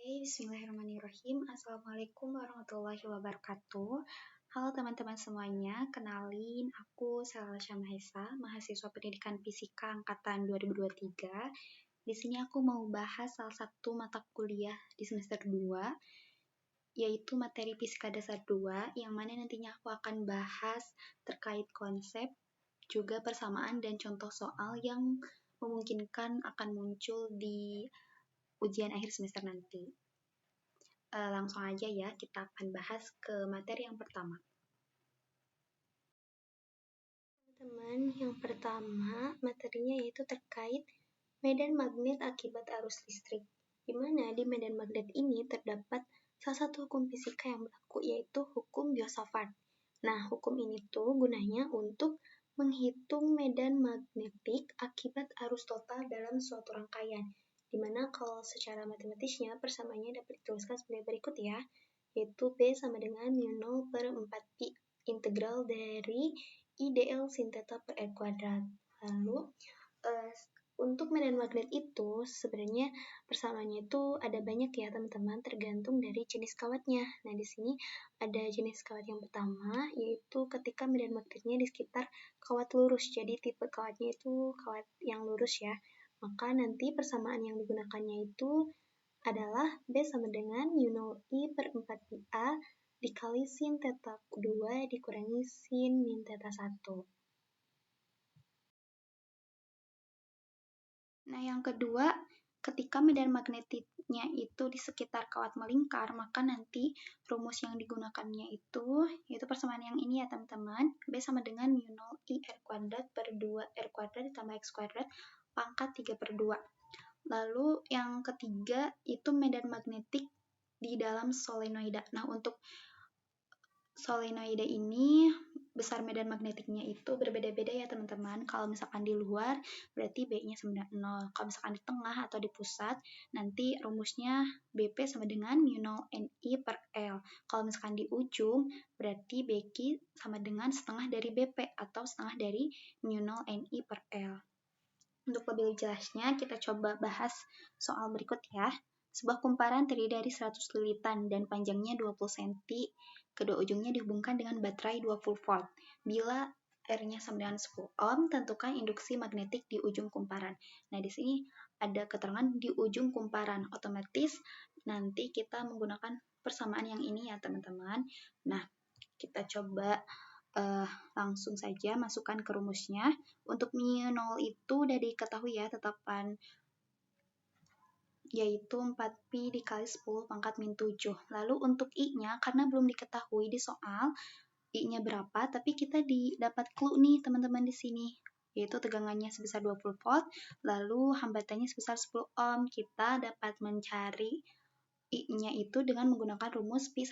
Bismillahirrahmanirrahim. Assalamualaikum warahmatullahi wabarakatuh. Halo teman-teman semuanya, kenalin aku Salwa Syamahesa, mahasiswa Pendidikan Fisika angkatan 2023. Di sini aku mau bahas salah satu mata kuliah di semester 2, yaitu materi Fisika Dasar 2, yang mana nantinya aku akan bahas terkait konsep, juga persamaan dan contoh soal yang memungkinkan akan muncul di ujian akhir semester nanti. Langsung aja ya, kita akan bahas ke materi yang pertama. Teman-teman, yang pertama materinya yaitu terkait medan magnet akibat arus listrik. Di mana di medan magnet ini terdapat salah satu hukum fisika yang berlaku, yaitu hukum Biot-Savart. Nah, hukum ini tuh gunanya untuk menghitung medan magnetik akibat arus total dalam suatu rangkaian. Dimana kalau secara matematisnya persamaannya dapat dituliskan sebagai berikut ya, yaitu B sama dengan mu 0/4pi integral dari IdL sin theta per R kuadrat. Lalu untuk medan magnet itu sebenarnya persamaannya itu ada banyak ya teman-teman, tergantung dari jenis kawatnya. Nah, di sini ada jenis kawat yang pertama, yaitu ketika medan magnetnya di sekitar kawat lurus. Jadi tipe kawatnya itu kawat yang lurus ya. Maka nanti persamaan yang digunakannya itu adalah B sama dengan mu 0I/4pi A dikali sin theta 2 dikurangi sin min theta 1. Nah, yang kedua, ketika medan magnetiknya itu di sekitar kawat melingkar, maka nanti rumus yang digunakannya itu, yaitu persamaan yang ini ya teman-teman, B sama dengan mu 0I R kuadrat per 2 R kuadrat ditambah X kuadrat pangkat 3/2. Lalu yang ketiga itu medan magnetik di dalam solenoida. Nah, untuk solenoida ini besar medan magnetiknya itu berbeda-beda ya teman-teman. Kalau misalkan di luar berarti B-nya sama dengan 0. Kalau misalkan di tengah atau di pusat nanti rumusnya BP sama dengan mu 0 NI per L. Kalau misalkan di ujung berarti BQ sama dengan setengah dari BP atau setengah dari mu 0 NI per L. Untuk lebih jelasnya kita coba bahas soal berikut ya. Sebuah kumparan terdiri dari 100 lilitan dan panjangnya 20 cm. Kedua ujungnya dihubungkan dengan baterai 20 volt. Bila R-nya sama dengan 10 ohm, tentukan induksi magnetik di ujung kumparan. Nah, di sini ada keterangan di ujung kumparan. Otomatis nanti kita menggunakan persamaan yang ini ya, teman-teman. Nah, kita coba langsung saja masukkan ke rumusnya. Untuk mu 0 itu udah diketahui ya tetapan, yaitu 4pi dikali 10 pangkat min 7. Lalu untuk I-nya, karena belum diketahui di soal I-nya berapa, tapi kita dapat clue nih teman-teman di sini, yaitu tegangannya sebesar 20 volt, lalu hambatannya sebesar 10 ohm. Kita dapat mencari I-nya itu dengan menggunakan rumus I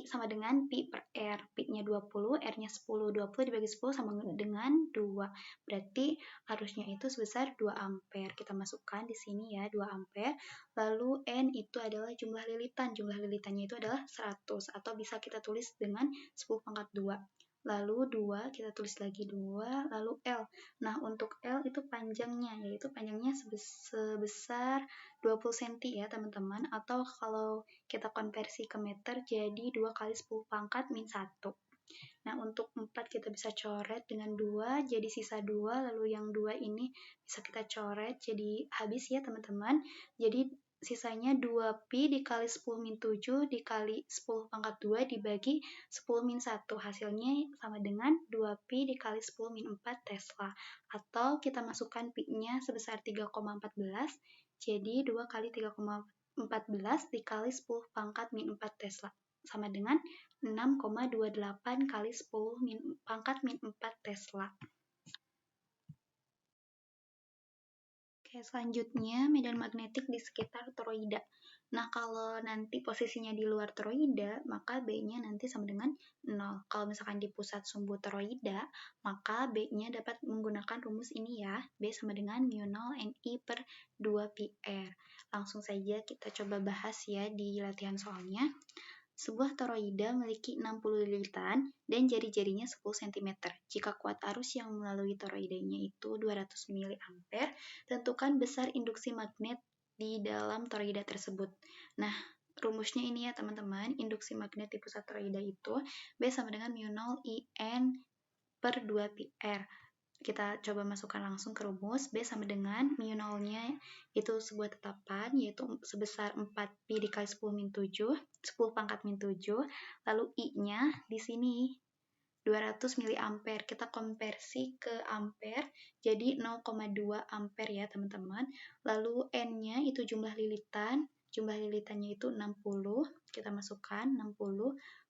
sama dengan pi per R. Pi-nya 20, R-nya 10. 20 dibagi 10 sama dengan 2. Berarti arusnya itu sebesar 2 ampere. Kita masukkan di sini ya, 2 ampere. Lalu N itu adalah jumlah lilitan. Jumlah lilitannya itu adalah 100. Atau bisa kita tulis dengan 10 pangkat 2. Lalu 2, kita tulis lagi 2, lalu L. Nah, untuk L itu panjangnya, yaitu panjangnya sebesar 20 cm ya teman-teman. Atau kalau kita konversi ke meter jadi 2 kali 10 pangkat min 1. Nah, untuk 4 kita bisa coret dengan 2, jadi sisa 2, lalu yang 2 ini bisa kita coret, jadi habis ya teman-teman. Jadi sisanya 2pi dikali 10 min 7 dikali 10 pangkat 2 dibagi 10 min 1. Hasilnya sama dengan 2pi dikali 10 min 4 Tesla. Atau kita masukkan pi-nya sebesar 3,14, jadi 2 kali 3,14 dikali 10 pangkat min 4 Tesla. Sama dengan 6,28 kali 10 pangkat min 4 Tesla. Oke, selanjutnya medan magnetik di sekitar toroida. Nah, kalau nanti posisinya di luar toroida, maka B-nya nanti sama dengan 0. Kalau misalkan di pusat sumbu toroida, maka B-nya dapat menggunakan rumus ini ya. B sama dengan mu 0 NI per 2pi R. Langsung saja kita coba bahas ya di latihan soalnya. Sebuah toroida memiliki 60 lilitan dan jari-jarinya 10 cm. Jika kuat arus yang melalui toroidanya itu 200 mA, tentukan besar induksi magnet di dalam toroida tersebut. Nah, rumusnya ini ya teman-teman, induksi magnet di pusat toroida itu B sama dengan mu0 IN per 2 pi R. Kita coba masukkan langsung ke rumus. B sama dengan mu0-nya itu sebuah tetapan, yaitu sebesar 4pi dikali 10 min 7, 10 pangkat min 7. Lalu I-nya di sini 200 mA. Kita konversi ke ampere, jadi 0,2 ampere ya teman-teman. Lalu N-nya itu jumlah lilitan. Jumlah lilitannya itu 60. Kita masukkan 60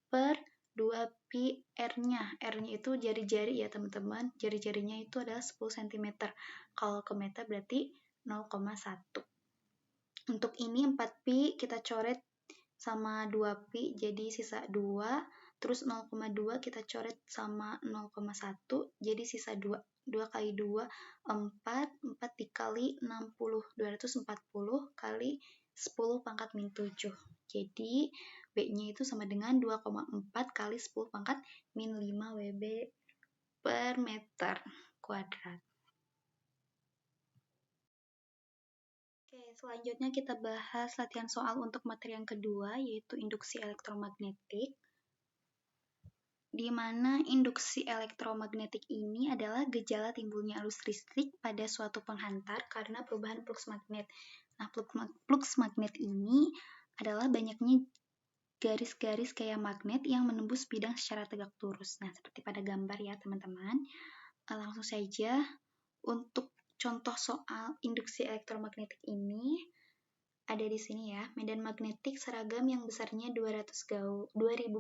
per 2pi R-nya. R-nya itu jari-jari ya teman-teman. Jari-jarinya itu adalah 10 cm. Kalau ke meter berarti 0,1. Untuk ini 4pi kita coret sama 2pi, jadi sisa 2. Terus 0,2 kita coret sama 0,1, jadi sisa 2. 2 kali 2, 4. 4 dikali 60. 240 kali 10 pangkat min 7. Jadi B-nya itu sama dengan 2,4 kali 10 pangkat min 5 WB per meter kuadrat. Oke, selanjutnya kita bahas latihan soal untuk materi yang kedua, yaitu induksi elektromagnetik. Di mana induksi elektromagnetik ini adalah gejala timbulnya arus listrik pada suatu penghantar karena perubahan fluks magnet. Nah, fluks magnet ini adalah banyaknya garis-garis kayak magnet yang menembus bidang secara tegak lurus. Nah, seperti pada gambar ya, teman-teman. Langsung saja untuk contoh soal induksi elektromagnetik ini ada di sini ya. Medan magnetik seragam yang besarnya 2000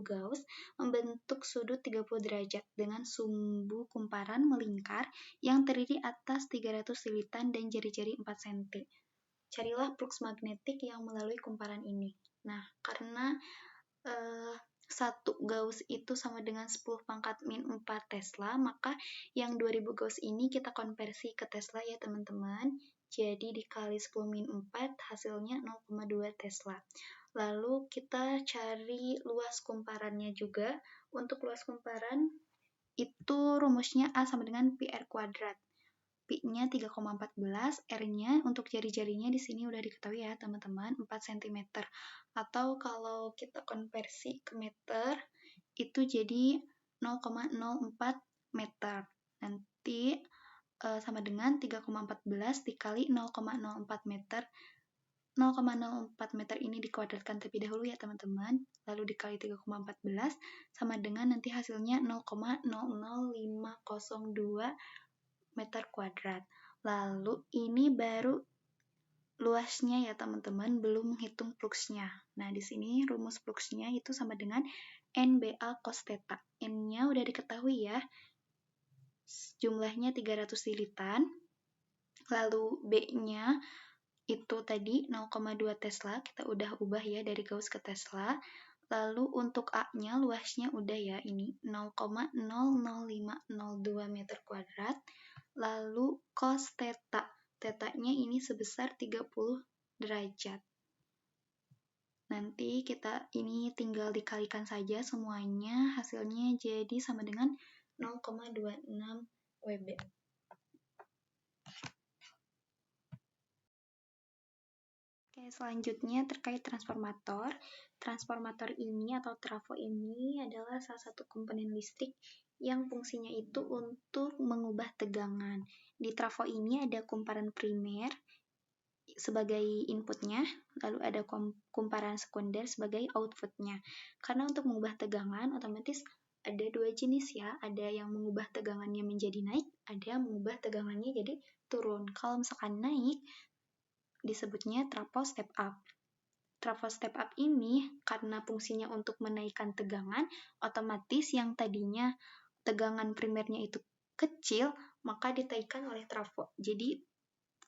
Gauss membentuk sudut 30 derajat dengan sumbu kumparan melingkar yang terdiri atas 300 lilitan dan jari-jari 4 cm. Carilah fluks magnetik yang melalui kumparan ini. Nah, karena 1 Gauss itu sama dengan 10 pangkat min 4 Tesla, maka yang 2000 Gauss ini kita konversi ke Tesla ya teman-teman. Jadi dikali 10 min 4 hasilnya 0,2 Tesla. Lalu kita cari luas kumparannya juga. Untuk luas kumparan itu rumusnya A sama dengan pi R kuadrat. Pi-nya 3,14, R-nya untuk jari-jarinya di sini udah diketahui ya teman-teman, 4 cm. Atau kalau kita konversi ke meter, itu jadi 0,04 meter. Nanti sama dengan 3,14 dikali 0,04 meter. 0,04 meter ini dikuadratkan terlebih dahulu ya teman-teman. Lalu dikali 3,14 sama dengan nanti hasilnya 0,00502 meter kuadrat. Lalu ini baru luasnya ya teman-teman, belum menghitung fluksnya. Nah, di sini rumus fluksnya itu sama dengan NBA cos theta. N-nya udah diketahui ya. Jumlahnya 300 lilitan. Lalu B-nya itu tadi 0,2 Tesla, kita udah ubah ya dari Gauss ke Tesla. Lalu untuk A-nya luasnya udah ya, ini 0,00502 meter kuadrat. Lalu cos theta, theta-nya ini sebesar 30 derajat. Nanti kita ini tinggal dikalikan saja semuanya, hasilnya jadi sama dengan 0,26 WB. Oke, selanjutnya terkait transformator. Transformator ini atau trafo ini adalah salah satu komponen listrik yang fungsinya itu untuk mengubah tegangan. Di trafo ini ada kumparan primer sebagai inputnya, lalu ada kumparan sekunder sebagai outputnya. Karena untuk mengubah tegangan, otomatis ada dua jenis ya, ada yang mengubah tegangannya menjadi naik, ada yang mengubah tegangannya jadi turun. Kalau misalkan naik, disebutnya trafo step up. Trafo step up ini karena fungsinya untuk menaikkan tegangan, otomatis yang tadinya tegangan primernya itu kecil, maka ditaikkan oleh trafo. Jadi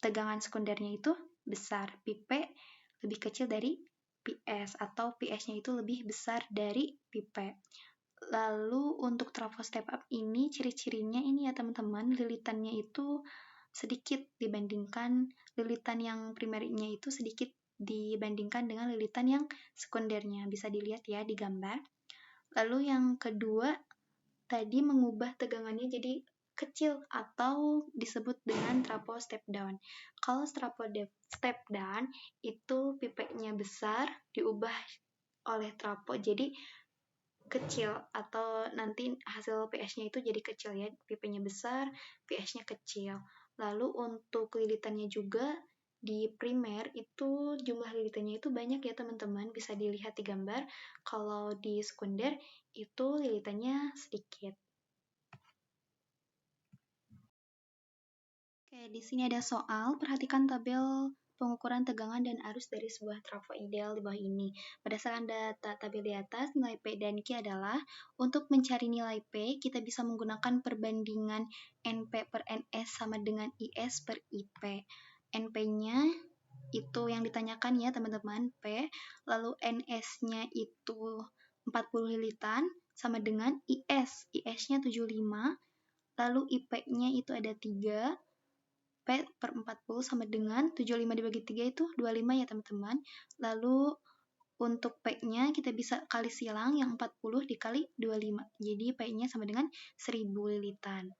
tegangan sekundernya itu besar. Pp lebih kecil dari PS atau PS-nya itu lebih besar dari Pp. Lalu untuk trafo step up ini ciri-cirinya ini ya teman-teman, lilitannya itu sedikit dibandingkan lilitan yang primernya itu sedikit dibandingkan dengan lilitan yang sekundernya. Bisa dilihat ya di gambar. Lalu yang kedua, tadi mengubah tegangannya jadi kecil atau disebut dengan trafo step down. Kalau trafo step down itu pipetnya besar diubah oleh trafo jadi kecil, atau nanti hasil pH-nya itu jadi kecil ya, pipenya besar, pH-nya kecil. Lalu untuk lilitannya juga di primer itu jumlah lilitannya itu banyak ya teman-teman, bisa dilihat di gambar. Kalau di sekunder itu lilitannya sedikit. Oke, di sini ada soal, perhatikan tabel pengukuran tegangan dan arus dari sebuah trafo ideal di bawah ini. Berdasarkan data tabel di atas, nilai P dan Q adalah, untuk mencari nilai P, kita bisa menggunakan perbandingan NP per NS sama dengan IS per IP. NP-nya itu yang ditanyakan ya teman-teman, P, lalu NS-nya itu 40 lilitan, sama dengan IS. IS-nya 75, lalu IP-nya itu ada 3, P per 40 sama dengan 75 dibagi 3 itu 25 ya teman-teman. Lalu untuk P-nya kita bisa kali silang, yang 40 dikali 25. Jadi P-nya sama dengan 1000 lilitan.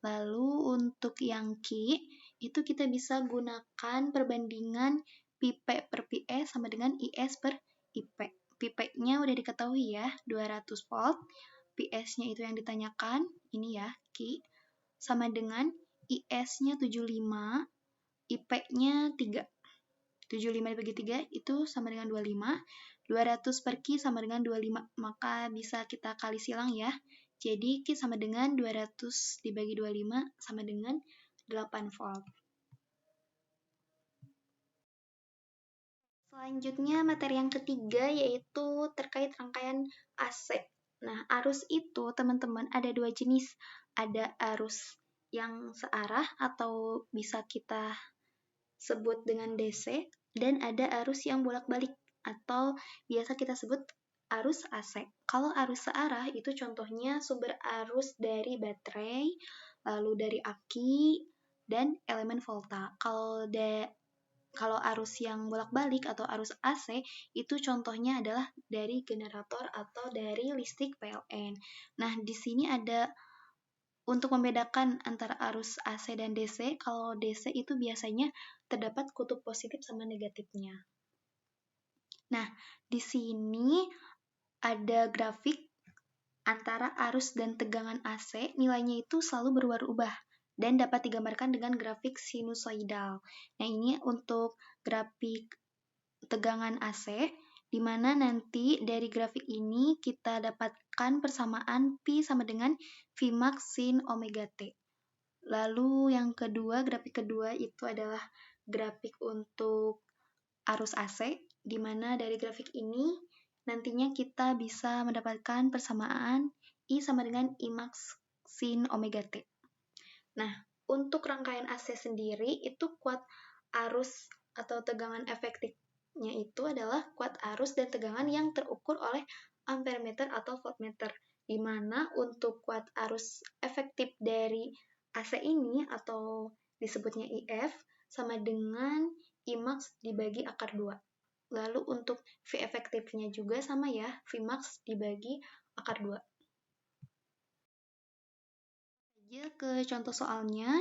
Lalu untuk yang Q, itu kita bisa gunakan perbandingan P per PE sama dengan IS per IP. P-nya udah diketahui ya, 200 volt. PS-nya itu yang ditanyakan, ini ya, Q, sama dengan IS-nya 75, IP-nya 3. 75 dibagi 3 itu sama dengan 25. 200 per Q sama dengan 25. Maka bisa kita kali silang ya. Jadi Q sama dengan 200 dibagi 25 sama dengan 8 volt. Selanjutnya materi yang ketiga yaitu terkait rangkaian AC. Nah, arus itu teman-teman ada dua jenis. Ada arus yang searah atau bisa kita sebut dengan DC, dan ada arus yang bolak-balik atau biasa kita sebut arus AC. Kalau arus searah itu contohnya sumber arus dari baterai, lalu dari aki, dan elemen volta. Kalau arus yang bolak-balik atau arus AC itu contohnya adalah dari generator atau dari listrik PLN. Nah, di sini ada untuk membedakan antara arus AC dan DC, kalau DC itu biasanya terdapat kutub positif sama negatifnya. Nah, di sini ada grafik antara arus dan tegangan AC, nilainya itu selalu berubah-ubah dan dapat digambarkan dengan grafik sinusoidal. Nah, ini untuk grafik tegangan AC, di mana nanti dari grafik ini kita dapatkan persamaan Pi sama dengan Vmax sin omega T. Lalu yang kedua, grafik kedua itu adalah grafik untuk arus AC, di mana dari grafik ini nantinya kita bisa mendapatkan persamaan I sama dengan Imax sin omega T. Nah, untuk rangkaian AC sendiri itu kuat arus atau tegangan efektif itu adalah kuat arus dan tegangan yang terukur oleh ampermeter atau voltmeter, di mana untuk kuat arus efektif dari AC ini atau disebutnya IF sama dengan Imax dibagi akar 2. Lalu untuk V efektifnya juga sama ya, Vmax dibagi akar 2. Ke contoh soalnya,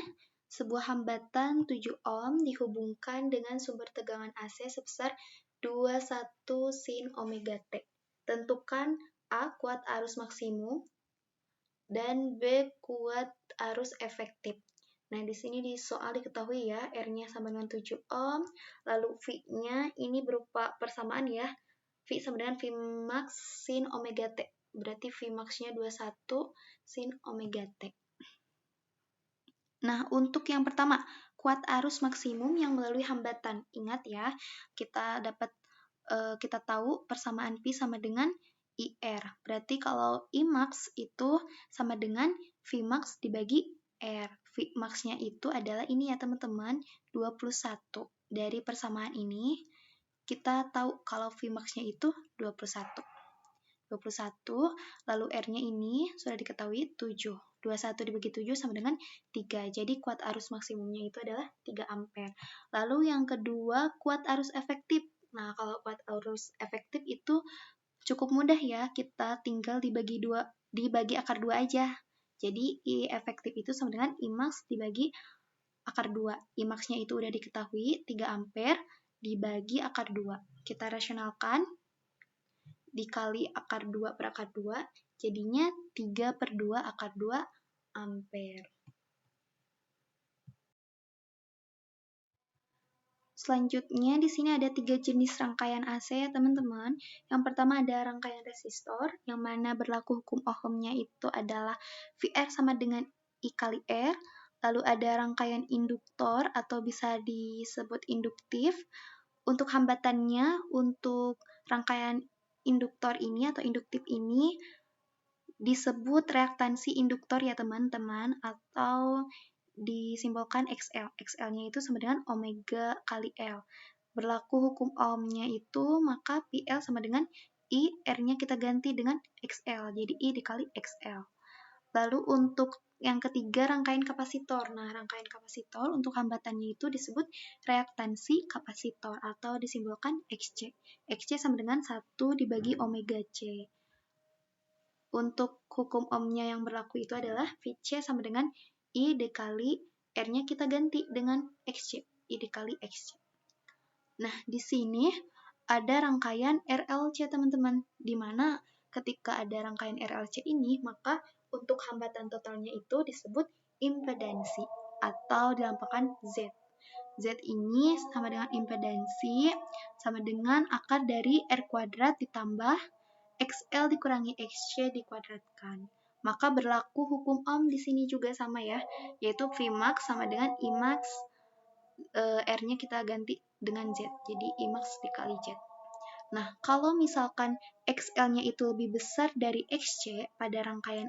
sebuah hambatan 7 ohm dihubungkan dengan sumber tegangan AC sebesar 21 sin omega T. Tentukan A kuat arus maksimum dan B kuat arus efektif. Nah, di sini di soal diketahui ya, R-nya sama dengan 7 ohm, lalu V-nya ini berupa persamaan ya. V sama dengan Vmax sin omega T. Berarti Vmax-nya 21 sin omega T. Nah, untuk yang pertama, kuat arus maksimum yang melalui hambatan. Ingat ya, kita tahu persamaan Pi sama dengan IR. Berarti kalau Imax itu sama dengan Vmax dibagi R. Vmax-nya itu adalah ini ya teman-teman, 21. Dari persamaan ini, kita tahu kalau Vmax-nya itu 21. 21, lalu R-nya ini sudah diketahui 7. 21 dibagi 7 sama dengan 3. Jadi kuat arus maksimumnya itu adalah 3 ampere. Lalu yang kedua, kuat arus efektif. Nah, kalau kuat arus efektif itu cukup mudah ya, kita tinggal dibagi akar 2 aja. Jadi I efektif itu sama dengan I max dibagi akar 2. I max-nya itu udah diketahui, 3 ampere dibagi akar 2. Kita rasionalkan, dikali akar 2 per akar 2, jadinya 3/2 akar 2 ampere. Selanjutnya di sini ada 3 jenis rangkaian AC ya teman-teman. Yang pertama ada rangkaian resistor, yang mana berlaku hukum Ohm-nya itu adalah VR sama dengan I kali R. Lalu ada rangkaian induktor atau bisa disebut induktif. Untuk hambatannya, untuk rangkaian induktor ini atau induktif ini disebut reaktansi induktor ya teman-teman, atau disimbolkan XL. XL-nya itu sama dengan omega kali L. Berlaku hukum Ohm-nya itu, maka PL sama dengan I, R-nya kita ganti dengan XL, jadi I dikali XL. Lalu untuk yang ketiga, rangkaian kapasitor. Nah, rangkaian kapasitor untuk hambatannya itu disebut reaktansi kapasitor atau disimbolkan XC. XC sama dengan 1 dibagi omega C. Untuk hukum Ohm-nya yang berlaku itu adalah VC sama dengan I dikali R-nya kita ganti dengan XC, I dikali XC. Nah, di sini ada rangkaian RLC teman-teman, di mana ketika ada rangkaian RLC ini, maka untuk hambatan totalnya itu disebut impedansi atau dilambangkan Z. Z ini sama dengan impedansi, sama dengan akar dari R kuadrat ditambah XL dikurangi XC dikuadratkan. Maka berlaku hukum Ohm di sini juga sama ya, yaitu Vmax sama dengan Imax, R-nya kita ganti dengan Z, jadi Imax dikali Z. Nah, kalau misalkan XL-nya itu lebih besar dari XC pada rangkaian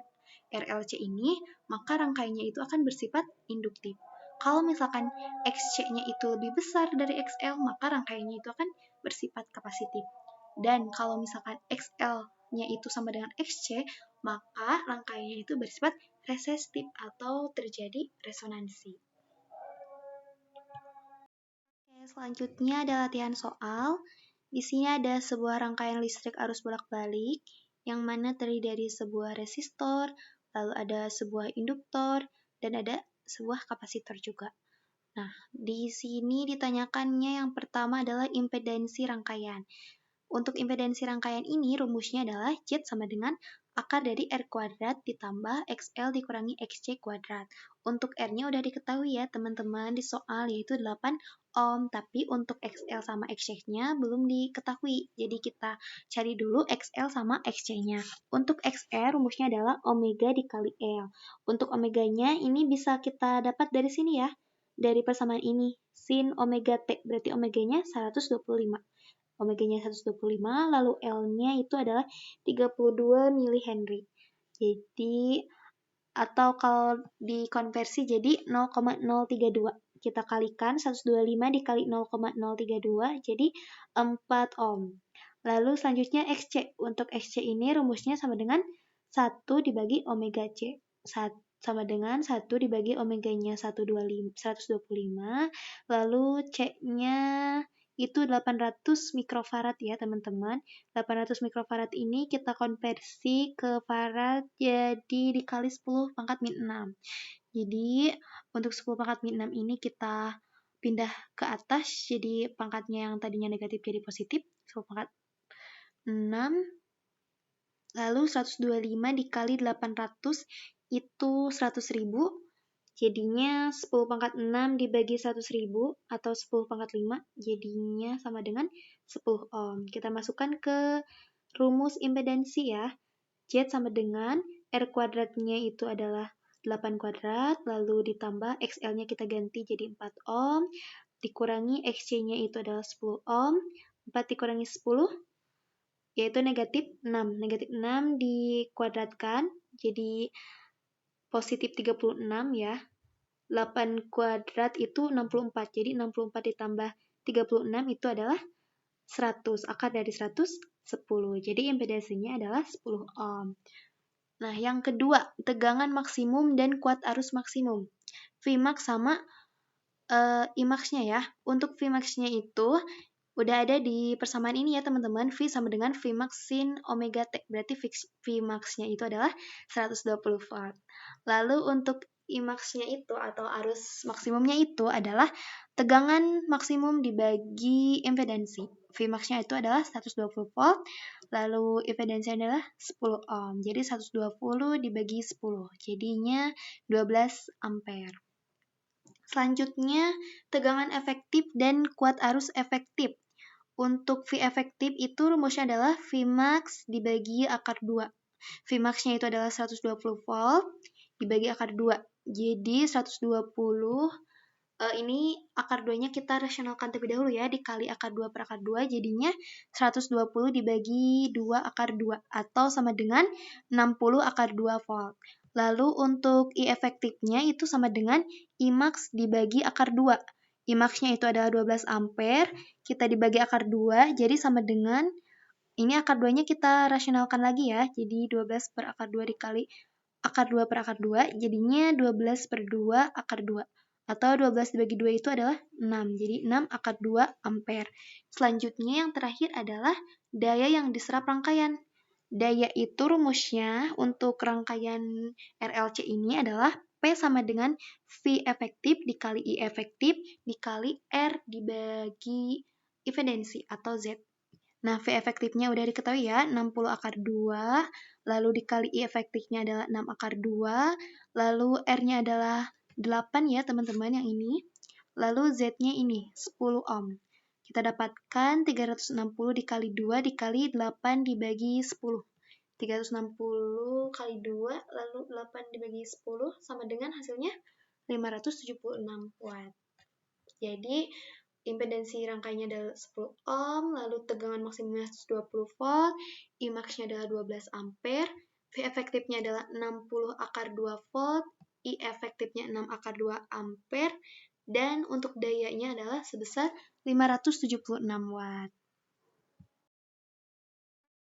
RLC ini, maka rangkaiannya itu akan bersifat induktif. Kalau misalkan XC-nya itu lebih besar dari XL, maka rangkaiannya itu akan bersifat kapasitif. Dan kalau misalkan XL-nya itu sama dengan XC, maka rangkaiannya itu bersifat resistif atau terjadi resonansi. Oke, selanjutnya ada latihan soal. Di sini ada sebuah rangkaian listrik arus bolak-balik, yang mana terdiri dari sebuah resistor, lalu ada sebuah induktor, dan ada sebuah kapasitor juga. Nah, di sini ditanyakannya yang pertama adalah impedansi rangkaian. Untuk impedansi rangkaian ini, rumusnya adalah Z sama dengan akar dari R kuadrat ditambah XL dikurangi XC kuadrat. Untuk R-nya udah diketahui ya teman-teman di soal, yaitu 8 Ohm. Tapi untuk XL sama XC-nya belum diketahui. Jadi kita cari dulu XL sama XC-nya. Untuk XL rumusnya adalah omega dikali L. Untuk omeganya ini bisa kita dapat dari sini ya. Dari persamaan ini. Sin omega T, berarti omeganya 125. Omeganya 125, lalu L-nya itu adalah 32 mH. Jadi, atau kalau dikonversi jadi 0,032. Kita kalikan 125 dikali 0,032, jadi 4 Ohm. Lalu selanjutnya XC. Untuk XC ini rumusnya sama dengan 1 dibagi omega C. Sama dengan 1 dibagi omeganya 125, lalu C-nya itu 800 mikrofarad ya teman-teman. 800 mikrofarad ini kita konversi ke farad jadi dikali 10 pangkat min 6. Jadi untuk 10 pangkat min 6 ini kita pindah ke atas, jadi pangkatnya yang tadinya negatif jadi positif, 10 pangkat 6. Lalu 125 dikali 800 itu 100.000. Jadinya 10 pangkat 6 dibagi 100.000 atau 10 pangkat 5 jadinya sama dengan 10 Ohm. Kita masukkan ke rumus impedansi ya. Z sama dengan R kuadratnya itu adalah 8 kuadrat, lalu ditambah XL-nya kita ganti jadi 4 Ohm, dikurangi XC-nya itu adalah 10 Ohm, 4 dikurangi 10, yaitu negatif 6. Negatif 6 dikuadratkan, jadi positif 36 ya. 8 kuadrat itu 64, jadi 64 ditambah 36 itu adalah 100, akar dari 100, 10. Jadi impedansinya adalah 10 Ohm. Nah, yang kedua, tegangan maksimum dan kuat arus maksimum. Vmax sama Imax-nya ya. Untuk Vmax-nya itu Udah ada di persamaan ini ya teman-teman, V sama dengan V max sin omega T. Berarti V max-nya itu adalah 120 volt. Lalu untuk I max-nya itu atau arus maksimumnya itu adalah tegangan maksimum dibagi impedansi. V max-nya itu adalah 120 volt, lalu impedansi adalah 10 ohm. Jadi 120 dibagi 10, jadinya 12 ampere. Selanjutnya, tegangan efektif dan kuat arus efektif. Untuk V efektif itu rumusnya adalah V max dibagi akar 2. V max-nya itu adalah 120 volt dibagi akar 2. Jadi 120 ini akar 2-nya kita rasionalkan terlebih dahulu ya, dikali akar 2 per akar 2, jadinya 120 dibagi 2 akar 2, atau sama dengan 60 akar 2 volt. Lalu untuk I efektifnya itu sama dengan I max dibagi akar 2. I max-nya itu adalah 12 ampere, kita dibagi akar 2, jadi sama dengan, ini akar 2-nya kita rasionalkan lagi ya, jadi 12 per akar 2 dikali akar 2 per akar 2, jadinya 12 per 2 akar 2. Atau 12 dibagi 2 itu adalah 6, jadi 6 akar 2 ampere. Selanjutnya yang terakhir adalah daya yang diserap rangkaian. Daya itu rumusnya untuk rangkaian RLC ini adalah P sama dengan V efektif dikali I efektif dikali R dibagi impedansi atau Z. Nah, V efektifnya udah diketahui ya, 60 akar 2, lalu dikali I efektifnya adalah 6 akar 2, lalu R-nya adalah 8 ya teman-teman yang ini, lalu Z-nya ini 10 ohm. Kita dapatkan 360 dikali 2 dikali 8 dibagi 10. 360 kali 2, lalu 8 dibagi 10, sama dengan hasilnya 576 watt. Jadi, impedansi rangkaiannya adalah 10 ohm, lalu tegangan maksimumnya 120 volt, I max-nya adalah 12 ampere, V efektifnya adalah 60 akar 2 volt, I efektifnya 6 akar 2 ampere, dan untuk dayanya adalah sebesar 576 watt.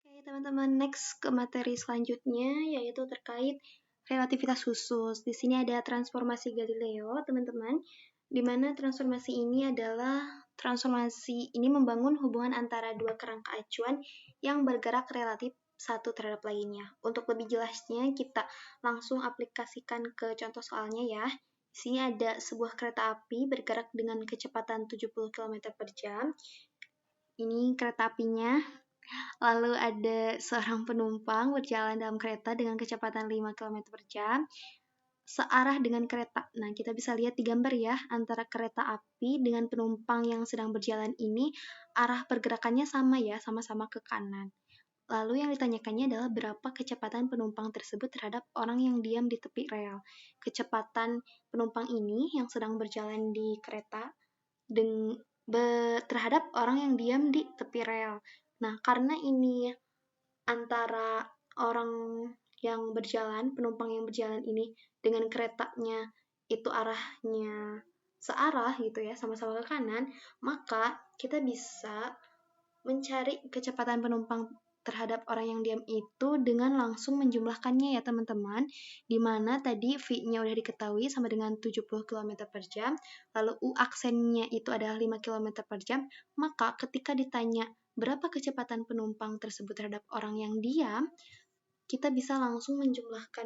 Oke, teman-teman, next ke materi selanjutnya, yaitu terkait relativitas khusus. Di sini ada transformasi Galileo, teman-teman, di mana transformasi ini adalah transformasi ini membangun hubungan antara dua kerangka acuan yang bergerak relatif satu terhadap lainnya. Untuk lebih jelasnya, kita langsung aplikasikan ke contoh soalnya ya. Di sini ada sebuah kereta api bergerak dengan kecepatan 70 km per jam. Ini kereta apinya. Lalu ada seorang penumpang berjalan dalam kereta dengan kecepatan 5 km per jam, searah dengan kereta. Nah, kita bisa lihat di gambar ya, antara kereta api dengan penumpang yang sedang berjalan ini, arah pergerakannya sama ya, sama-sama ke kanan. Lalu yang ditanyakannya adalah berapa kecepatan penumpang tersebut terhadap orang yang diam di tepi rel. Kecepatan penumpang ini yang sedang berjalan di kereta terhadap orang yang diam di tepi rel. Nah, karena ini antara orang yang berjalan, penumpang yang berjalan ini dengan keretanya itu arahnya searah gitu ya, sama-sama ke kanan, maka kita bisa mencari kecepatan penumpang terhadap orang yang diam itu dengan langsung menjumlahkannya ya teman-teman, di mana tadi V-nya udah diketahui sama dengan 70 km per jam, lalu U aksennya itu adalah 5 km per jam, maka ketika ditanya berapa kecepatan penumpang tersebut terhadap orang yang diam, kita bisa langsung menjumlahkan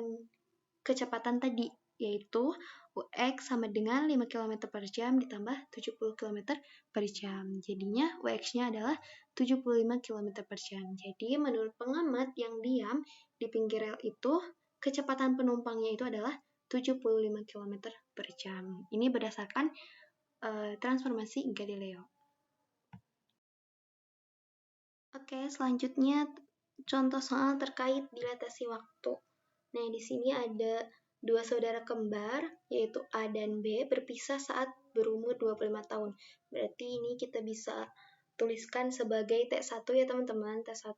kecepatan tadi, yaitu UX sama dengan 5 km per jam ditambah 70 km per jam. Jadinya UX-nya adalah 75 km per jam. Jadi menurut pengamat yang diam di pinggir rel itu, kecepatan penumpangnya itu adalah 75 km per jam. Ini berdasarkan transformasi Galileo. Oke, selanjutnya contoh soal terkait dilatasi waktu. Nah, di sini ada dua saudara kembar, yaitu A dan B, berpisah saat berumur 25 tahun. Berarti ini kita bisa tuliskan sebagai T1 ya teman-teman, T1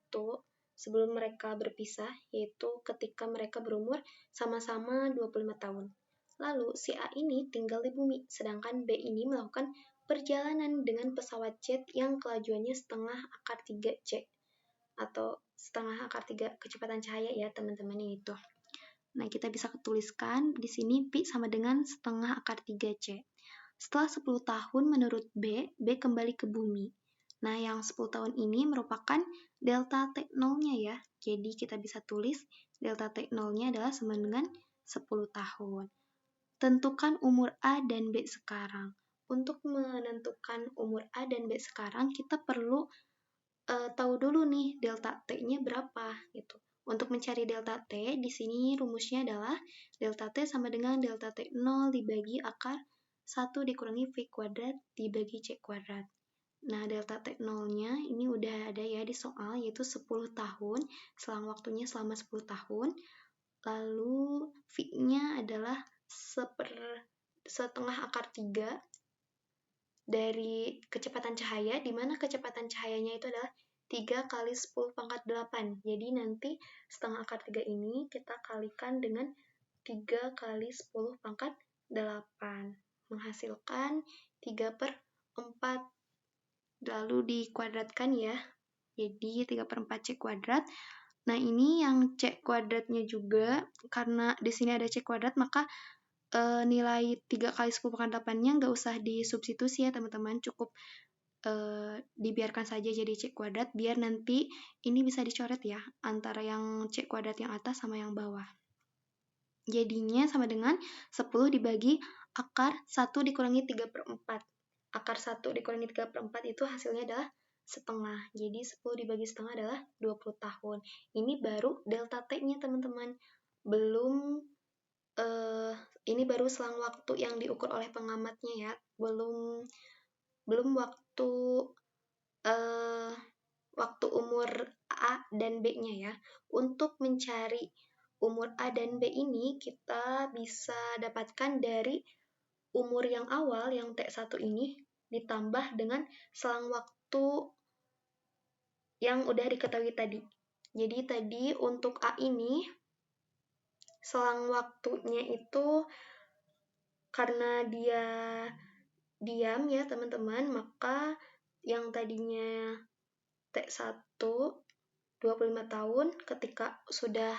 sebelum mereka berpisah, yaitu ketika mereka berumur sama-sama 25 tahun. Lalu, si A ini tinggal di bumi, sedangkan B ini melakukan perjalanan dengan pesawat jet yang kelajuannya setengah akar 3 C, atau setengah akar 3 kecepatan cahaya ya teman-teman itu. Nah, kita bisa tuliskan di sini Pi sama dengan setengah akar 3 C. Setelah 10 tahun menurut B kembali ke bumi. Nah, yang 10 tahun ini merupakan delta T0-nya ya. Jadi kita bisa tulis delta T0-nya adalah sama dengan 10 tahun. Tentukan umur A dan B sekarang. Untuk menentukan umur A dan B sekarang, kita perlu tahu dulu nih delta T-nya berapa gitu. Untuk mencari delta T, di sini rumusnya adalah delta T sama dengan delta T0 dibagi akar 1 dikurangi V kuadrat dibagi C kuadrat. Nah, delta T0-nya ini udah ada ya di soal, yaitu 10 tahun, selang waktunya selama 10 tahun. Lalu V-nya adalah setengah akar 3 dari kecepatan cahaya, di mana kecepatan cahayanya itu adalah 3 kali 10 pangkat 8. Jadi nanti setengah akar 3 ini kita kalikan dengan 3 kali 10 pangkat 8. Menghasilkan 3 per 4. Lalu dikuadratkan ya. Jadi 3 per 4 C kuadrat. Nah, ini yang C kuadratnya juga, karena di sini ada C kuadrat, maka nilai 3 kali 10 pangkat 8-nya nggak usah disubstitusi ya teman-teman, cukup dibiarkan saja jadi C kuadrat, biar nanti ini bisa dicoret ya, antara yang C kuadrat yang atas sama yang bawah. Jadinya sama dengan 10 dibagi akar 1 dikurangi 3 per 4. Akar 1 dikurangi 3 per 4 itu hasilnya adalah setengah. Jadi 10 dibagi setengah adalah 20 tahun. Ini baru delta T-nya teman-teman. Ini baru selang waktu yang diukur oleh pengamatnya ya. Belum waktu umur A dan B-nya ya. Untuk mencari umur A dan B ini kita bisa dapatkan dari umur yang awal yang T1 ini ditambah dengan selang waktu yang udah diketahui tadi. Jadi tadi untuk A ini selang waktunya itu karena dia diam ya teman-teman, maka yang tadinya T1 25 tahun, ketika sudah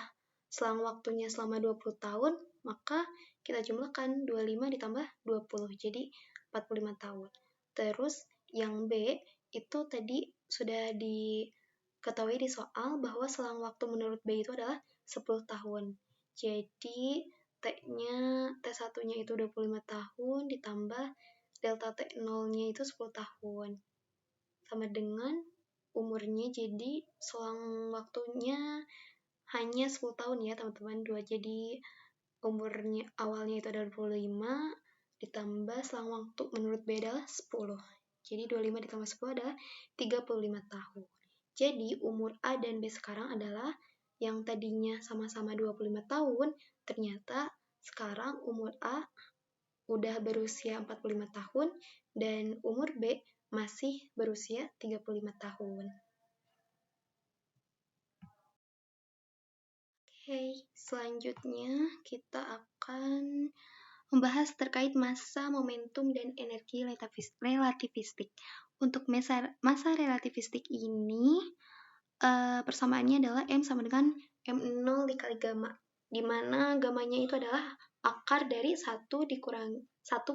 selang waktunya selama 20 tahun, maka kita jumlahkan 25 ditambah 20, jadi 45 tahun. Terus yang B, itu tadi sudah diketahui di soal bahwa selang waktu menurut B itu adalah 10 tahun. Jadi T1-nya itu 25 tahun ditambah delta T0-nya itu 10 tahun. Sama dengan umurnya, jadi selang waktunya hanya 10 tahun ya teman-teman. Jadi umurnya awalnya itu adalah 25 ditambah selang waktu menurut B adalah 10. Jadi 25 ditambah 10 adalah 35 tahun. Jadi umur A dan B sekarang adalah yang tadinya sama-sama 25 tahun, ternyata sekarang umur A udah berusia 45 tahun dan umur B masih berusia 35 tahun. Oke, selanjutnya kita akan membahas terkait massa, momentum, dan energi relativistik. Untuk massa relativistik ini, persamaannya adalah M sama dengan M0 dikali gamma, di mana gammanya itu adalah akar dari 1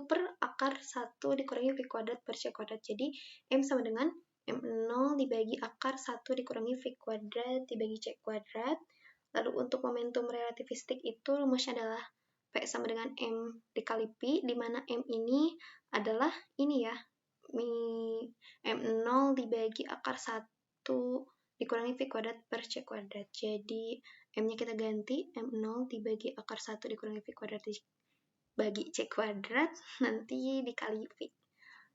per akar 1 dikurangi V kuadrat per C kuadrat. Jadi, M sama dengan M0 dibagi akar 1 dikurangi V kuadrat dibagi C kuadrat. Lalu untuk momentum relativistik itu rumusnya adalah P sama dengan M dikali Pi, di mana M ini adalah ini ya, M0 dibagi akar 1 dikurangi V kuadrat per C kuadrat. Jadi M-nya kita ganti, M0 dibagi akar 1 dikurangi V kuadrat dibagi C kuadrat, nanti dikali V.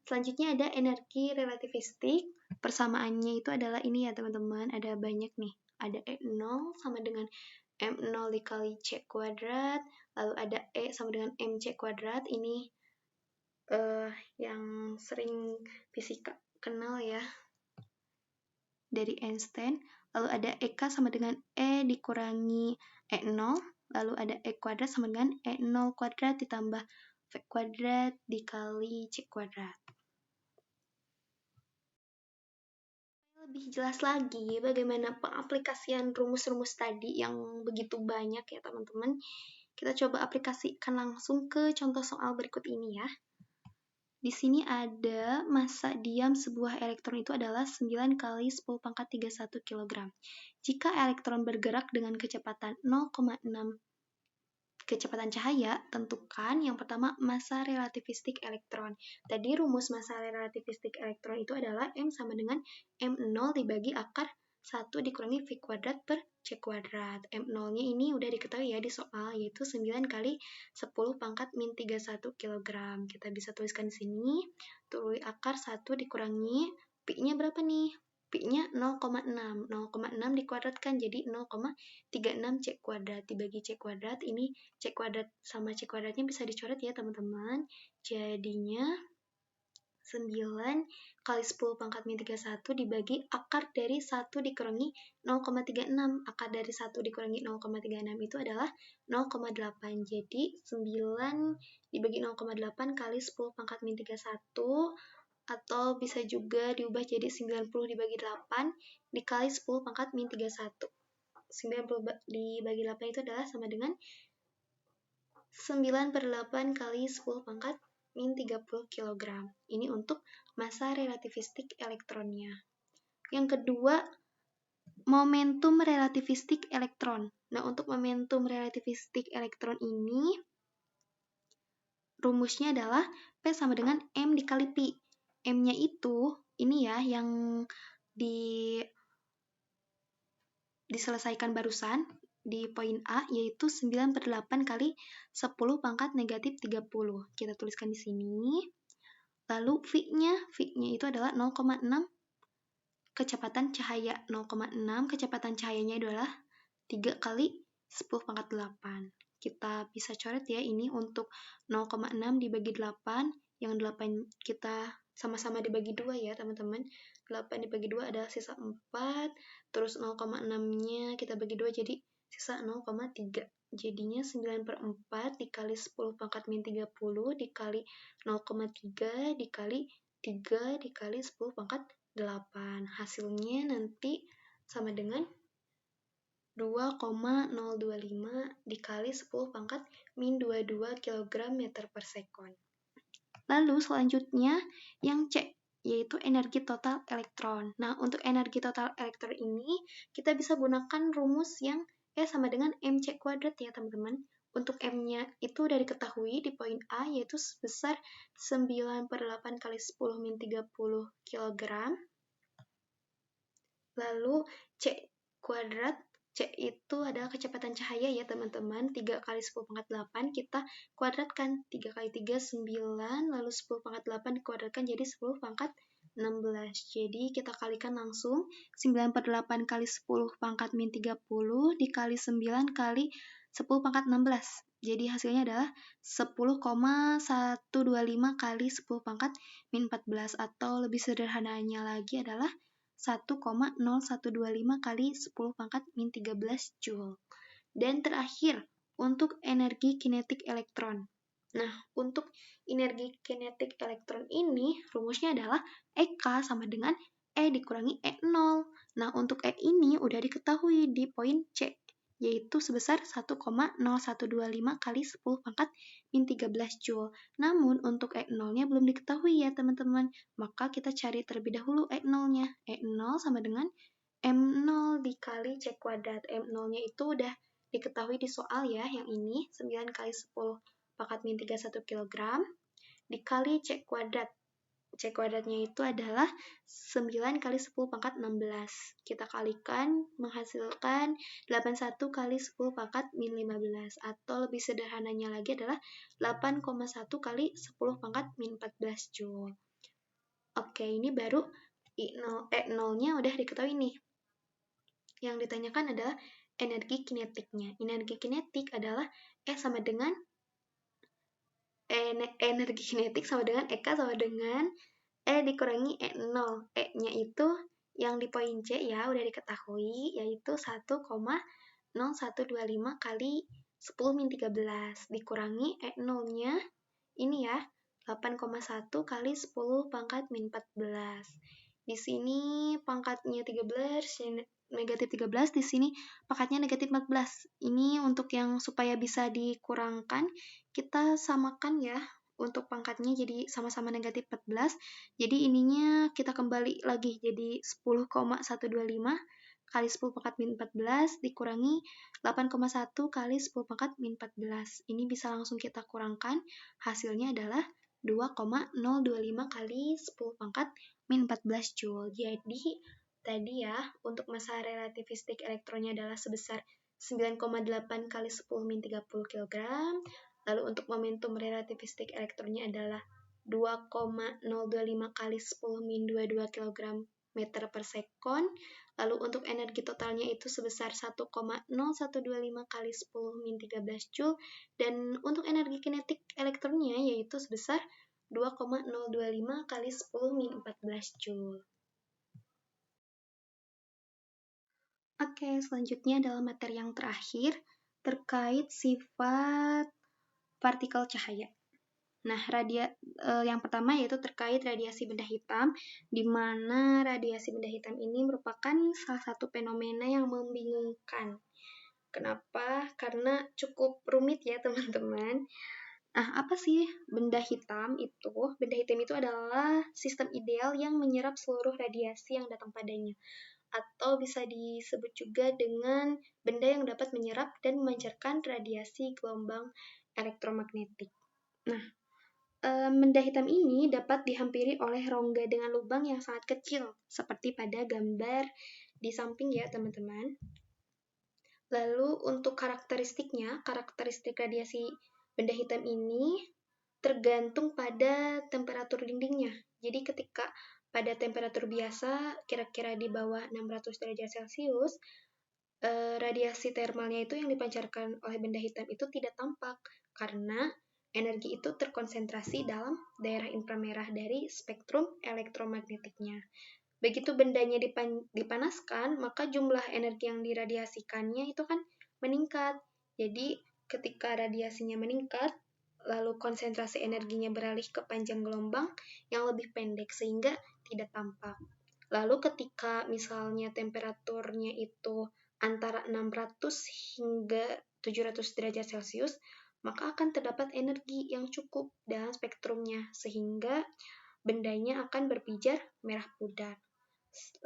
Selanjutnya ada energi relativistik. Persamaannya itu adalah ini ya teman-teman, ada banyak nih. Ada E0 sama dengan M0 dikali C kuadrat, lalu ada E sama dengan MC kuadrat, ini yang sering fisika kenal ya, dari Einstein. Lalu ada EK sama dengan E dikurangi E0, lalu ada E kuadrat sama dengan E0 kuadrat ditambah V kuadrat dikali C kuadrat. Lebih jelas lagi bagaimana pengaplikasian rumus-rumus tadi yang begitu banyak ya teman-teman, kita coba aplikasikan langsung ke contoh soal berikut ini ya. Di sini ada massa diam sebuah elektron itu adalah 9 kali 10 pangkat 31 kg. Jika elektron bergerak dengan kecepatan 0,6 kecepatan cahaya, tentukan yang pertama massa relativistik elektron. Tadi rumus massa relativistik elektron itu adalah M sama dengan M0 dibagi akar 1 dikurangi V kuadrat per C kuadrat. M0-nya ini udah diketahui ya di soal, yaitu 9 kali 10 pangkat min 31 kg. Kita bisa tuliskan di sini, tulis akar 1 dikurangi, Pi-nya berapa nih? Pi-nya 0,6. 0,6 dikuadratkan jadi 0,36 C kuadrat. Dibagi C kuadrat, ini C kuadrat sama C kuadratnya bisa dicoret ya teman-teman. Jadinya 9 kali 10 pangkat min 31 dibagi akar dari 1 dikurangi 0,36. Akar dari 1 dikurangi 0,36 itu adalah 0,8. Jadi 9 dibagi 0,8 kali 10 pangkat min 31, atau bisa juga diubah jadi 90 dibagi 8 dikali 10 pangkat min 31. 90 dibagi 8 itu adalah sama dengan 9/8 kali 10 pangkat min 30 kg. Ini untuk massa relativistik elektronnya. Yang kedua, momentum relativistik elektron. Nah, untuk momentum relativistik elektron ini, rumusnya adalah P sama dengan M dikali Pi. M-nya itu, ini ya, yang diselesaikan barusan, di poin A, yaitu 9/8 kali 10 pangkat negatif 30. Kita tuliskan di sini. Lalu V-nya itu adalah 0,6 kecepatan cahaya. 0,6 kecepatan cahayanya adalah 3 kali 10 pangkat 8. Kita bisa coret ya, ini untuk 0,6 dibagi 8, yang 8 kita sama-sama dibagi 2 ya teman-teman. 8 dibagi 2 adalah sisa 4, terus 0,6-nya kita bagi 2 jadi sisa 0,3. Jadinya 9/4 dikali 10 pangkat min 30 dikali 0,3 dikali 3 dikali 10 pangkat 8. Hasilnya nanti sama dengan 2,025 dikali 10 pangkat min 22 kg meter per sekon. Lalu selanjutnya yang C, yaitu energi total elektron. Nah, untuk energi total elektron ini, kita bisa gunakan rumus yang E sama dengan MC kuadrat ya teman-teman. Untuk M-nya itu udah diketahui di poin A, yaitu sebesar 9/8 kali 10 min 30 kg. Lalu C kuadrat, C itu adalah kecepatan cahaya ya teman-teman, 3 kali 10 pangkat 8, kita kuadratkan, 3 kali 3, 9, lalu 10 pangkat 8 dikuadratkan jadi 10 pangkat 16. Jadi kita kalikan langsung, 9/8 kali 10 pangkat min 30 dikali 9 kali 10 pangkat 16. Jadi hasilnya adalah 10,125 kali 10 pangkat min 14, atau lebih sederhananya lagi adalah 1,0125 kali 10 pangkat min 13 Joule. Dan terakhir, untuk energi kinetik elektron. Nah, untuk energi kinetik elektron ini, rumusnya adalah EK sama dengan E dikurangi E0. Nah, untuk E ini udah diketahui di poin C, yaitu sebesar 1,0125 kali 10 pangkat min 13 Joule. Namun, untuk E0-nya belum diketahui ya teman-teman. Maka kita cari terlebih dahulu E0-nya. E0 sama dengan M0 dikali C kuadrat. M0-nya itu udah diketahui di soal ya, yang ini 9 kali 10 pangkat min 31 kg dikali C kuadrat. C kuadratnya itu adalah 9 kali 10 pangkat 16. Kita kalikan menghasilkan 81 kali 10 pangkat min 15. Atau lebih sederhananya lagi adalah 8,1 kali 10 pangkat min 14 Joule. Oke, ini baru E0-nya udah diketahui nih. Yang ditanyakan adalah energi kinetiknya. Energi kinetik adalah E sama dengan energi kinetik sama dengan EK sama dengan E dikurangi E0. E-nya itu yang di poin C ya, udah diketahui, yaitu 1,0125 kali 10 min 13 dikurangi E0-nya, ini ya, 8,1 kali 10 pangkat min 14. Di sini pangkatnya 13, negatif 13, di sini pangkatnya negatif 14. Ini untuk yang supaya bisa dikurangkan, kita samakan ya, untuk pangkatnya jadi sama-sama negatif 14. Jadi ininya kita kembali lagi jadi 10,125 kali 10 pangkat min 14 dikurangi 8,1 kali 10 pangkat min 14. Ini bisa langsung kita kurangkan. Hasilnya adalah 2,025 kali 10 pangkat min 14 Joule. Jadi tadi ya, untuk massa relativistik elektronnya adalah sebesar 9,8 kali 10 min 30 kg. Lalu untuk momentum relativistik elektronnya adalah 2,025 kali 10 min 22 kg meter per sekon. Lalu untuk energi totalnya itu sebesar 1,0125 kali 10 min 13 Joule. Dan untuk energi kinetik elektronnya yaitu sebesar 2,025 kali 10 min 14 Joule. Oke, selanjutnya adalah materi yang terakhir terkait sifat partikel cahaya. Nah, yang pertama yaitu terkait radiasi benda hitam, di mana radiasi benda hitam ini merupakan salah satu fenomena yang membingungkan. Kenapa? Karena cukup rumit ya, teman-teman. Nah, apa sih benda hitam itu? Benda hitam itu adalah sistem ideal yang menyerap seluruh radiasi yang datang padanya. Atau bisa disebut juga dengan benda yang dapat menyerap dan memancarkan radiasi gelombang elektromagnetik. Nah, benda hitam ini dapat dihampiri oleh rongga dengan lubang yang sangat kecil, seperti pada gambar di samping ya, teman-teman. Lalu untuk karakteristik radiasi benda hitam ini tergantung pada temperatur dindingnya. Jadi ketika pada temperatur biasa, kira-kira di bawah 600 derajat Celcius, radiasi termalnya itu yang dipancarkan oleh benda hitam itu tidak tampak, karena energi itu terkonsentrasi dalam daerah inframerah dari spektrum elektromagnetiknya. Begitu bendanya dipanaskan, maka jumlah energi yang diradiasikannya itu kan meningkat. Jadi ketika radiasinya meningkat, lalu konsentrasi energinya beralih ke panjang gelombang yang lebih pendek sehingga tidak tampak. Lalu ketika misalnya temperaturnya itu antara 600 hingga 700 derajat Celcius, maka akan terdapat energi yang cukup dalam spektrumnya sehingga bendanya akan berpijar merah pudar.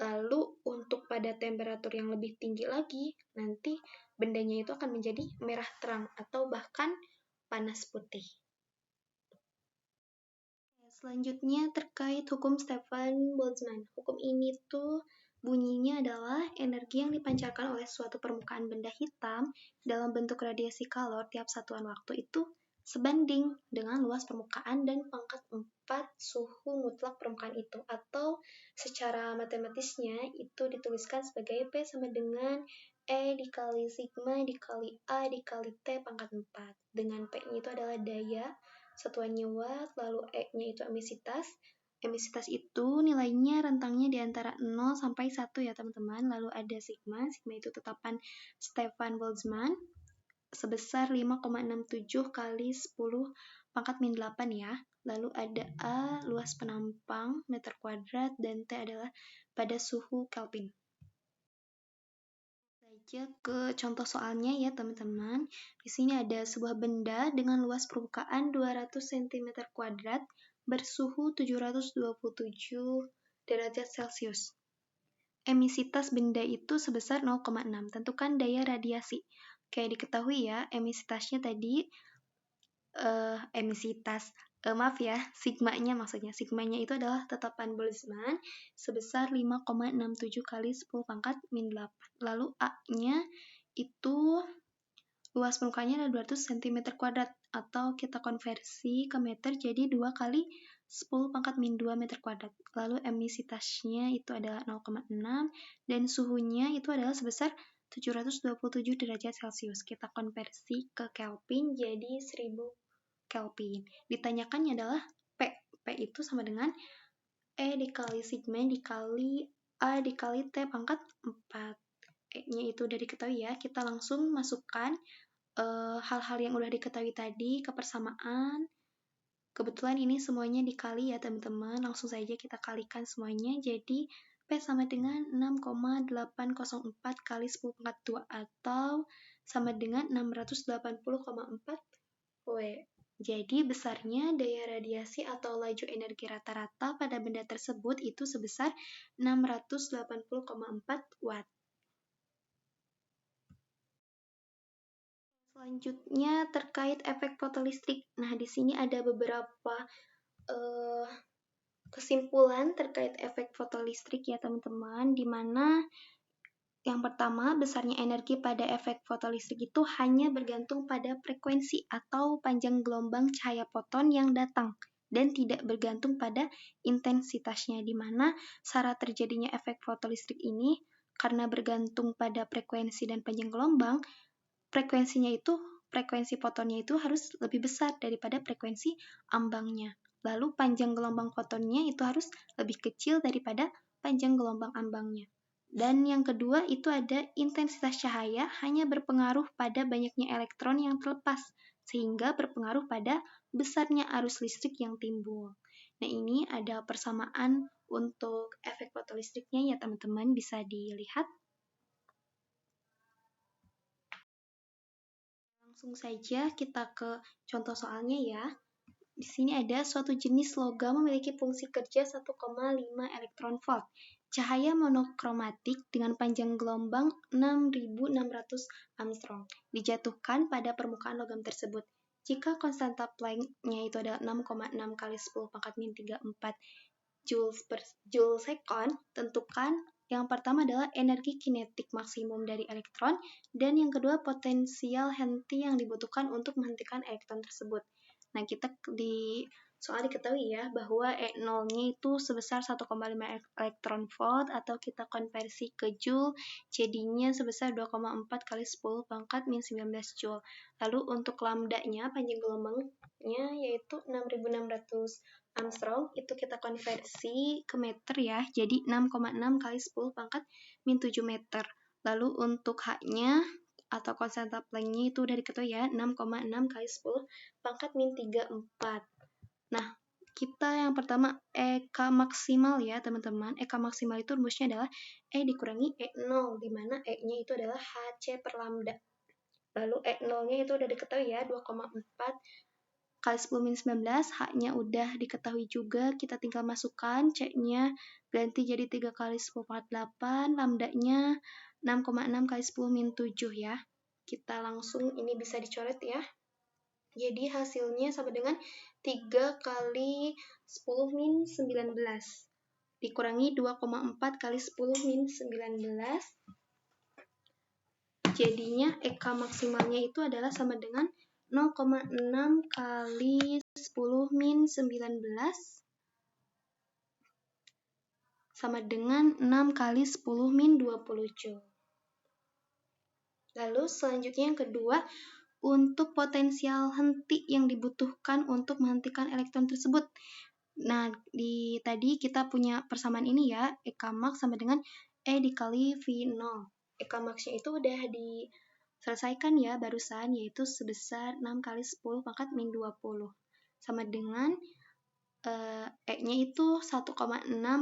Lalu untuk pada temperatur yang lebih tinggi lagi, nanti bendanya itu akan menjadi merah terang atau bahkan panas putih. Selanjutnya terkait hukum Stefan Boltzmann. Hukum ini tuh bunyinya adalah energi yang dipancarkan oleh suatu permukaan benda hitam dalam bentuk radiasi kalor tiap satuan waktu itu sebanding dengan luas permukaan dan pangkat 4 suhu mutlak permukaan itu, atau secara matematisnya itu dituliskan sebagai P sama dengan E dikali sigma dikali A dikali T pangkat 4, dengan P-nya itu adalah daya, satuannya watt, lalu E-nya itu emisitas. Emisitas itu nilainya rentangnya di antara 0 sampai 1 ya teman-teman. Lalu ada sigma, sigma itu tetapan Stefan Boltzmann sebesar 5,67 kali 10 pangkat min 8 ya. Lalu ada A, luas penampang meter kuadrat, dan T adalah pada suhu Kelvin. Saja ke contoh soalnya ya teman-teman. Di sini ada sebuah benda dengan luas permukaan 200 cm kuadrat bersuhu 727 derajat Celcius. Emisitas benda itu sebesar 0,6. Tentukan daya radiasi. Kayak diketahui ya, emisitasnya tadi sigmanya maksudnya. Sigmanya itu adalah tetapan Boltzmann sebesar 5,67 kali 10 pangkat min 8. Lalu A-nya itu luas permukaannya adalah 200 cm kuadrat, atau kita konversi ke meter jadi 2 kali 10 pangkat min 2 meter kuadrat. Lalu emisitasnya itu adalah 0,6 dan suhunya itu adalah sebesar 727 derajat Celcius. Kita konversi ke Kelvin jadi 1000 Kelvin. Ditanyakannya adalah P. P itu sama dengan E dikali sigma dikali A dikali T pangkat 4. E-nya itu udah diketahui ya. Kita langsung masukkan hal-hal yang udah diketahui tadi ke persamaan. Kebetulan ini semuanya dikali ya teman-teman. Langsung saja kita kalikan semuanya. Jadi P sama dengan 6,804 kali 10 pangkat 2 atau sama dengan 680,4 W. Jadi besarnya daya radiasi atau laju energi rata-rata pada benda tersebut itu sebesar 680,4 watt. Selanjutnya terkait efek fotolistrik. Nah, di sini ada beberapa kesimpulan terkait efek fotolistrik ya teman-teman, di mana yang pertama, besarnya energi pada efek fotolistrik itu hanya bergantung pada frekuensi atau panjang gelombang cahaya foton yang datang dan tidak bergantung pada intensitasnya, di mana syarat terjadinya efek fotolistrik ini karena bergantung pada frekuensi dan panjang gelombang, frekuensi fotonnya itu harus lebih besar daripada frekuensi ambangnya. Lalu panjang gelombang fotonnya itu harus lebih kecil daripada panjang gelombang ambangnya. Dan yang kedua itu ada intensitas cahaya hanya berpengaruh pada banyaknya elektron yang terlepas, sehingga berpengaruh pada besarnya arus listrik yang timbul. Nah, ini ada persamaan untuk efek fotolistriknya ya teman-teman, bisa dilihat. Langsung saja kita ke contoh soalnya ya. Di sini ada suatu jenis logam memiliki fungsi kerja 1,5 elektron volt. Cahaya monokromatik dengan panjang gelombang 6.600 Armstrong dijatuhkan pada permukaan logam tersebut. Jika konstanta Planck-nya itu adalah 6,6 kali 10 pangkat min 34 Joule second, tentukan yang pertama adalah energi kinetik maksimum dari elektron, dan yang kedua potensial henti yang dibutuhkan untuk menghentikan elektron tersebut. Nah, kita di soal diketahui ya bahwa E0-nya itu sebesar 1,5 elektron volt, atau kita konversi ke Joule, jadinya sebesar 2,4 kali 10 pangkat min 19 Joule. Lalu untuk lambdanya, panjang gelombangnya yaitu 6.600 Armstrong, itu kita konversi ke meter ya, jadi 6,6 kali 10 pangkat min 7 meter. Lalu untuk H-nya atau konstanta Planck-nya itu udah diketahui ya, 6,6 kali 10 pangkat min 34. Nah, kita yang pertama EK maksimal ya teman-teman. EK maksimal itu rumusnya adalah E dikurangi E0, di mana E-nya itu adalah Hc per lambda. Lalu E0-nya itu udah diketahui ya, 2,4 kali 10 min 19, H-nya udah diketahui juga, kita tinggal masukkan, C-nya ganti jadi 3 kali 10 pangkat 8, lambdanya 6,6 kali 10 min 7 ya. Kita langsung, ini bisa dicoret ya. Jadi hasilnya sama dengan 3 kali 10 min 19 dikurangi 2,4 kali 10 min 19. Jadinya EK maksimalnya itu adalah sama dengan 0,6 kali 10 min 19 sama dengan 6 kali 10 min 20 Joule. Lalu selanjutnya yang kedua, untuk potensial henti yang dibutuhkan untuk menghentikan elektron tersebut. Nah, tadi kita punya persamaan ini ya, EK max sama dengan E dikali V0. EK max-nya itu udah diselesaikan ya barusan, yaitu sebesar 6 kali 10 pangkat min 20. Sama dengan E-nya itu 1,6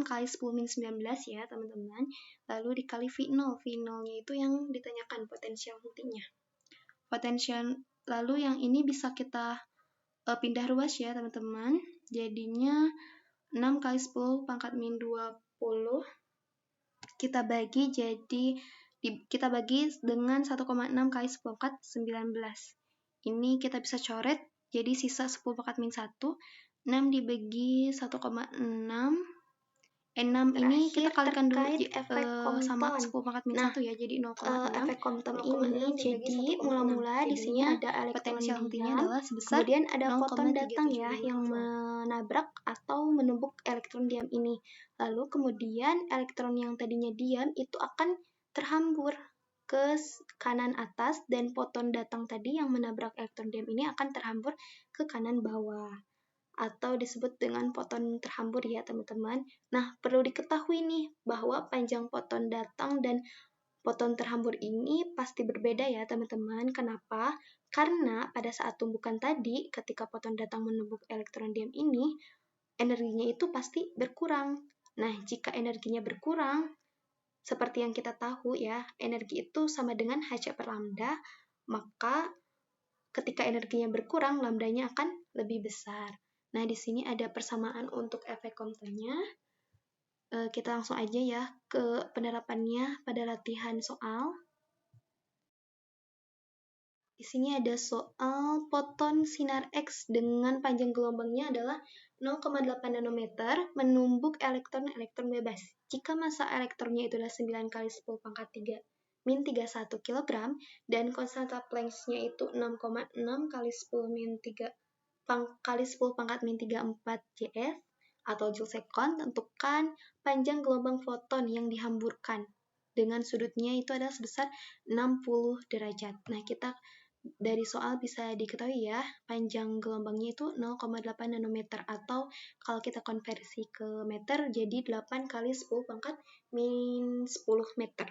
kali 10 min 19 ya teman-teman. Lalu dikali V0. V0-nya itu yang ditanyakan potensial hentinya. Lalu yang ini bisa kita pindah ruas ya teman-teman. Jadinya 6 kali 10 pangkat min 20 kita bagi dengan 1,6 kali 10 pangkat 19. Ini kita bisa coret, jadi sisa 10 pangkat min 1. 6 dibagi 1,6. 6 ini kita kalikan dulu sama 10 pangkat min 1 ya, jadi 0,6. Efek Compton ini jadi mula-mula di sini ada potensial elektron hentinya diam, adalah sebesar kemudian ada foton 0,37 datang ya yang menabrak atau menumbuk elektron diam ini. Lalu kemudian elektron yang tadinya diam itu akan terhambur ke kanan atas, dan foton datang tadi yang menabrak elektron diam ini akan terhambur ke kanan bawah, atau disebut dengan foton terhambur ya teman-teman. Nah, perlu diketahui nih bahwa panjang foton datang dan foton terhambur ini pasti berbeda ya teman-teman. Kenapa? Karena pada saat tumbukan tadi, ketika foton datang menumbuk elektron diam ini, energinya itu pasti berkurang. Nah, jika energinya berkurang, seperti yang kita tahu ya, energi itu sama dengan Hc per lambda, maka ketika energinya berkurang, lambdanya akan lebih besar. Nah, di sini ada persamaan untuk efek Comptonnya. Kita langsung aja ya ke penerapannya pada latihan soal. Di sini ada soal foton sinar X dengan panjang gelombangnya adalah 0,8 nanometer menumbuk elektron-elektron bebas. Jika massa elektronnya itu adalah 9 kali 10 pangkat 3 min 31 kg dan konstanta Planck-nya itu 6,6 kali 10 min 3 kali 10 pangkat min 34 JS atau Joule second, tentukan panjang gelombang foton yang dihamburkan dengan sudutnya itu adalah sebesar 60 derajat. Nah, kita dari soal bisa diketahui ya, panjang gelombangnya itu 0,8 nanometer atau kalau kita konversi ke meter jadi 8 kali 10 pangkat min 10 meter.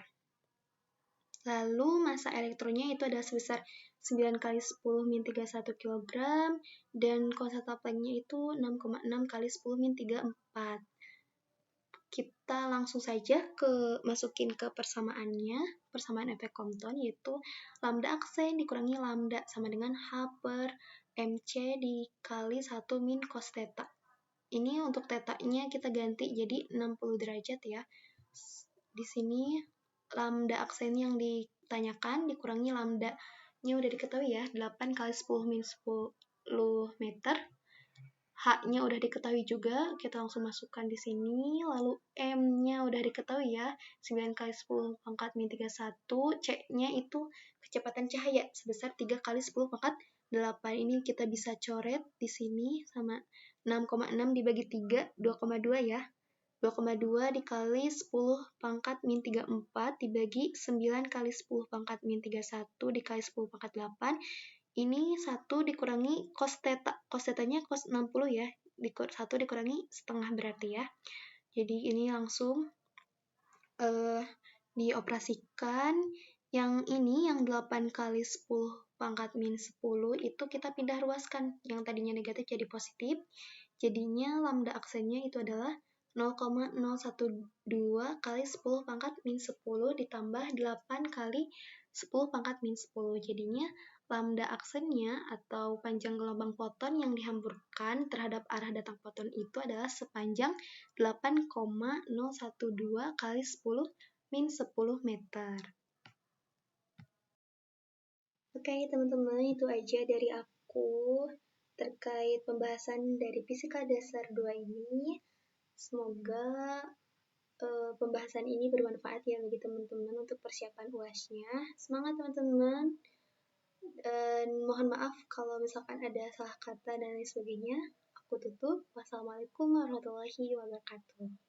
Lalu massa elektronnya itu adalah sebesar 9 kali 10 min 31 kg dan konstanta Planck-nya itu 6,6 kali 10 min 34. Kita langsung saja masukin ke persamaannya, persamaan efek Compton, yaitu lambda aksen dikurangi lambda sama dengan H per MC dikali 1 min cos theta. Ini untuk theta-nya kita ganti jadi 60 derajat ya. Di sini lambda aksen yang ditanyakan dikurangi lambda-nya udah diketahui ya, 8 kali 10 min 10 meter. H-nya udah diketahui juga, kita langsung masukkan di sini. Lalu M-nya udah diketahui ya, 9 kali 10 pangkat min 31. C-nya itu kecepatan cahaya sebesar 3 kali 10 pangkat 8. Ini kita bisa coret di sini sama 6,6 dibagi 3, 2,2 ya. 2,2 dikali 10 pangkat min 34 dibagi 9 kali 10 pangkat min 31 dikali 10 pangkat 8. Ini 1 dikurangi cos theta. Cos theta-nya cos 60 ya. 1 dikurangi setengah berarti ya. Jadi ini langsung dioperasikan. Yang ini, yang 8 kali 10 pangkat min 10 itu kita pindah ruaskan. Yang tadinya negatif jadi positif. Jadinya lambda aksennya itu adalah 0,012 kali 10 pangkat min 10 ditambah 8 kali 10 pangkat min 10. Jadinya lambda aksennya atau panjang gelombang foton yang dihamburkan terhadap arah datang foton itu adalah sepanjang 8,012 kali 10 min 10 meter. Oke teman-teman, itu aja dari aku terkait pembahasan dari Fisika Dasar 2 ini. Semoga pembahasan ini bermanfaat ya bagi teman-teman untuk persiapan UAS-nya. Semangat teman-teman! Dan mohon maaf kalau misalkan ada salah kata dan lain sebagainya. Aku tutup. Wassalamualaikum warahmatullahi wabarakatuh.